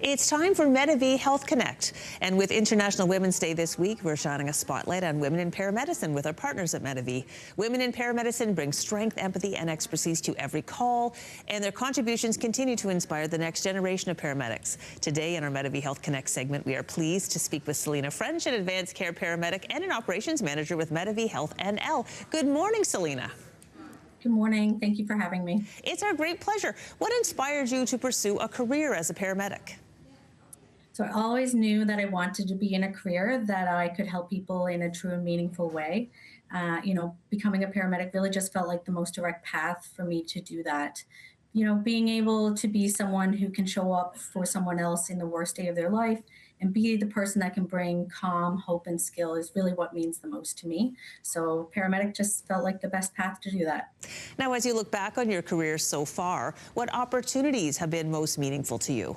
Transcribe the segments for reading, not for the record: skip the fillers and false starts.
It's time for Medavie Health Connect. And with International Women's Day this week, we're shining a spotlight on women in paramedicine with our partners at Medavie. Women in paramedicine bring strength, empathy, and expertise to every call, and their contributions continue to inspire the next generation of paramedics. Today in our Medavie Health Connect segment, we are pleased to speak with Selena French, an advanced care paramedic and an operations manager with Medavie Health NL. Good morning, Selena. Good morning. Thank you for having me. It's our great pleasure. What inspired you to pursue a career as a paramedic? So I always knew that I wanted to be in a career that I could help people in a true and meaningful way. Becoming a paramedic really just felt like the most direct path for me to do that. Being able to be someone who can show up for someone else in the worst day of their life and be the person that can bring calm, hope, and skill is really what means the most to me. So paramedic just felt like the best path to do that. Now, as you look back on your career so far, what opportunities have been most meaningful to you?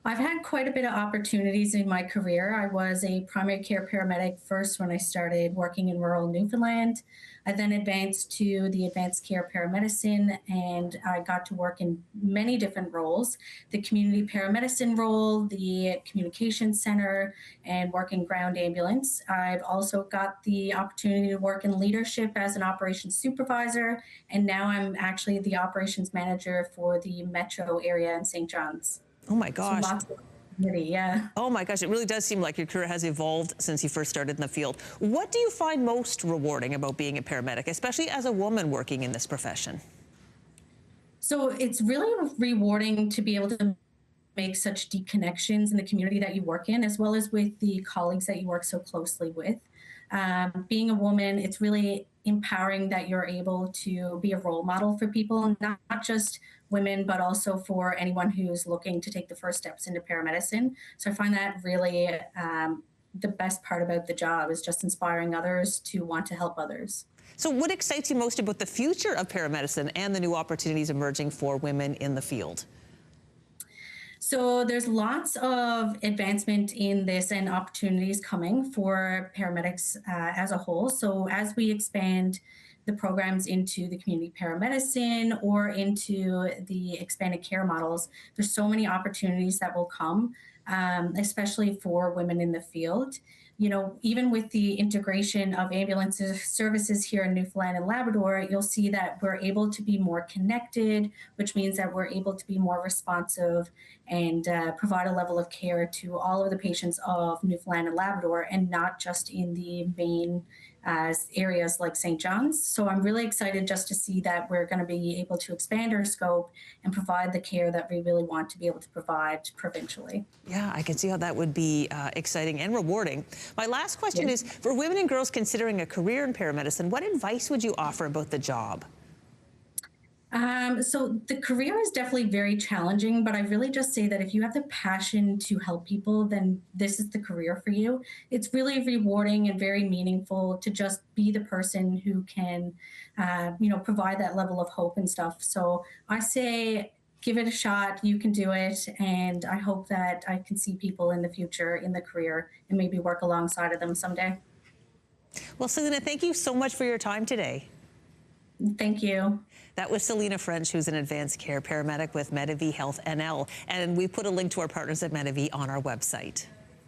I've had quite a bit of opportunities in my career. I was a primary care paramedic first when I started working in rural Newfoundland. I then advanced to the advanced care paramedicine, and I got to work in many different roles: the community paramedicine role, the communication center, and work in ground ambulance. I've also got the opportunity to work in leadership as an operations supervisor, and now I'm actually the operations manager for the metro area in St. John's. Oh my gosh. So lots of opportunity, yeah. Oh my gosh, it really does seem like your career has evolved since you first started in the field. What do you find most rewarding about being a paramedic, especially as a woman working in this profession? So it's really rewarding to be able to make such deep connections in the community that you work in, as well as with the colleagues that you work so closely with. Being a woman, it's really empowering that you're able to be a role model for people, not just women, but also for anyone who's looking to take the first steps into paramedicine. So I find that really the best part about the job is just inspiring others to want to help others. So what excites you most about the future of paramedicine and the new opportunities emerging for women in the field? So there's lots of advancement in this and opportunities coming for paramedics as a whole. So as we expand the programs into the community paramedicine or into the expanded care models, there's so many opportunities that will come, especially for women in the field. Even with the integration of ambulance services here in Newfoundland and Labrador, you'll see that we're able to be more connected, which means that we're able to be more responsive and provide a level of care to all of the patients of Newfoundland and Labrador, and not just in the main areas like St. John's. So I'm really excited just to see that we're going to be able to expand our scope and provide the care that we really want to be able to provide provincially. Yeah, I can see how that would be exciting and rewarding. My last question is, for women and girls considering a career in paramedicine, what advice would you offer about the job? So the career is definitely very challenging, but I really just say that if you have the passion to help people, then this is the career for you. It's really rewarding and very meaningful to just be the person who can, provide that level of hope and stuff. So I say, give it a shot, you can do it, and I hope that I can see people in the future in the career and maybe work alongside of them someday. Well, Selena, thank you so much for your time today. Thank you. That was Selena French, who's an advanced care paramedic with Medavie Health NL. And we put a link to our partners at Medavie on our website.